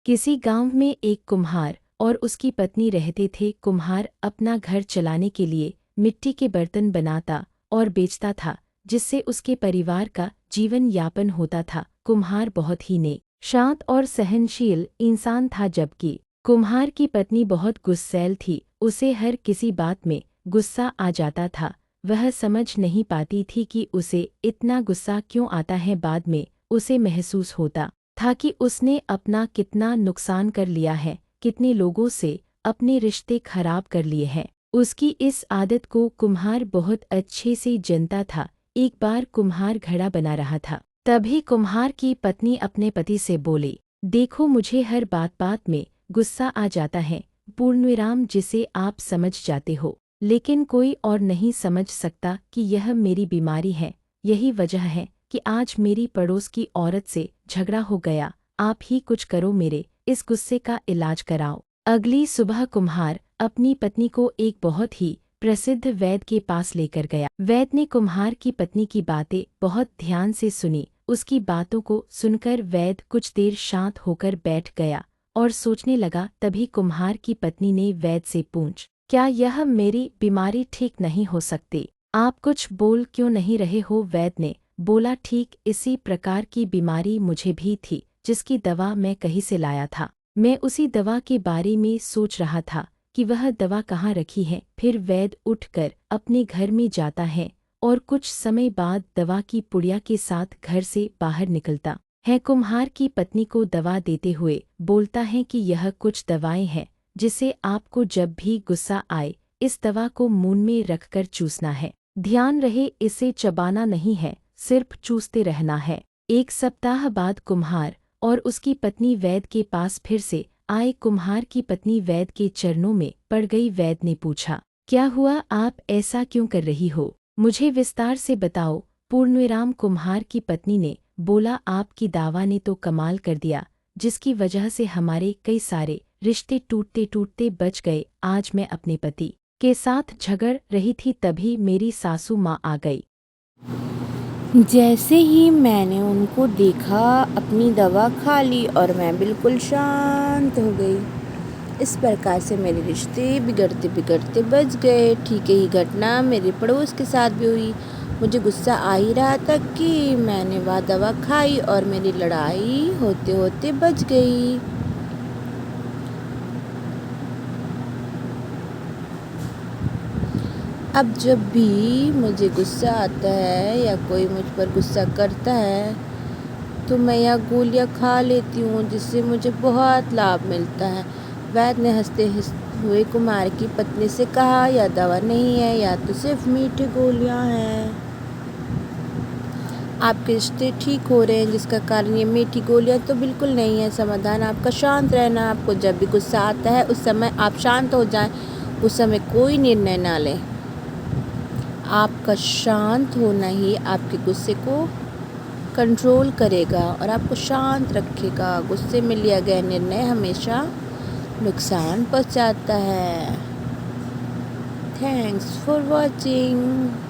किसी गांव में एक कुम्हार और उसकी पत्नी रहते थे। कुम्हार अपना घर चलाने के लिए मिट्टी के बर्तन बनाता और बेचता था, जिससे उसके परिवार का जीवन यापन होता था। कुम्हार बहुत ही नेक, शांत और सहनशील इंसान था, जबकि कुम्हार की पत्नी बहुत गुस्सैल थी। उसे हर किसी बात में गुस्सा आ जाता था। वह समझ नहीं पाती थी कि उसे इतना गुस्सा क्यों आता है। बाद में उसे महसूस होता था कि उसने अपना कितना नुकसान कर लिया है, कितने लोगों से अपने रिश्ते खराब कर लिए हैं। उसकी इस आदत को कुम्हार बहुत अच्छे से जानता था। एक बार कुम्हार घड़ा बना रहा था, तभी कुम्हार की पत्नी अपने पति से बोली, देखो, मुझे हर बात बात में गुस्सा आ जाता है। पूर्णविराम, जिसे आप समझ जाते हो, लेकिन कोई और नहीं समझ सकता कि यह मेरी बीमारी है। यही वजह है कि आज मेरी पड़ोस की औरत से झगड़ा हो गया। आप ही कुछ करो, मेरे इस गुस्से का इलाज कराओ। अगली सुबह कुम्हार अपनी पत्नी को एक बहुत ही प्रसिद्ध वैद्य के पास लेकर गया। वैद्य ने कुम्हार की पत्नी की बातें बहुत ध्यान से सुनी। उसकी बातों को सुनकर वैद्य कुछ देर शांत होकर बैठ गया और सोचने लगा। तभी कुम्हार की पत्नी ने वैद्य से पूछा, क्या यह मेरी बीमारी ठीक नहीं हो सकती? आप कुछ बोल क्यों नहीं रहे हो? वैद्य ने बोला, ठीक इसी प्रकार की बीमारी मुझे भी थी, जिसकी दवा मैं कहीं से लाया था। मैं उसी दवा के बारे में सोच रहा था कि वह दवा कहाँ रखी है। फिर वैद्य उठकर अपने घर में जाता है और कुछ समय बाद दवा की पुड़िया के साथ घर से बाहर निकलता है। कुम्हार की पत्नी को दवा देते हुए बोलता है कि यह कुछ दवाएं हैं जिसे आपको जब भी गुस्सा आए इस दवा को मुंह में रखकर चूसना है। ध्यान रहे, इसे चबाना नहीं है, सिर्फ चूसते रहना है। एक सप्ताह बाद कुम्हार और उसकी पत्नी वैद्य के पास फिर से आए। कुम्हार की पत्नी वैद्य के चरणों में पड़ गई। वैद्य ने पूछा, क्या हुआ? आप ऐसा क्यों कर रही हो? मुझे विस्तार से बताओ। पूर्णविराम, कुम्हार की पत्नी ने बोला, आपकी दावा ने तो कमाल कर दिया, जिसकी वजह से हमारे कई सारे रिश्ते टूटते टूटते बच गए। आज मैं अपने पति के साथ झगड़ रही थी, तभी मेरी सासू माँ आ गई। जैसे ही मैंने उनको देखा, अपनी दवा खा ली और मैं बिल्कुल शांत हो गई। इस प्रकार से मेरे रिश्ते बिगड़ते बिगड़ते बच गए। ठीक यही घटना मेरे पड़ोस के साथ भी हुई। मुझे गुस्सा आ ही रहा था कि मैंने वह दवा खाई और मेरी लड़ाई होते होते बच गई। अब जब भी मुझे गुस्सा आता है या कोई मुझ पर गुस्सा करता है तो मैं यह गोलियां खा लेती हूँ, जिससे मुझे बहुत लाभ मिलता है। वैद्य ने हंसते हुए कुम्हार की पत्नी से कहा, यह दवा नहीं है, यह तो सिर्फ मीठी गोलियां हैं। आपके रिश्ते ठीक हो रहे हैं, जिसका कारण ये मीठी गोलियां तो बिल्कुल नहीं है। समाधान आपका शांत रहना। आपको जब भी गुस्सा आता है उस समय आप शांत हो जाएं। उस समय कोई निर्णय ना लें। आपका शांत होना ही आपके गुस्से को कंट्रोल करेगा और आपको शांत रखेगा। गुस्से में लिया गया निर्णय हमेशा नुकसान पहुंचाता है। Thanks for watching.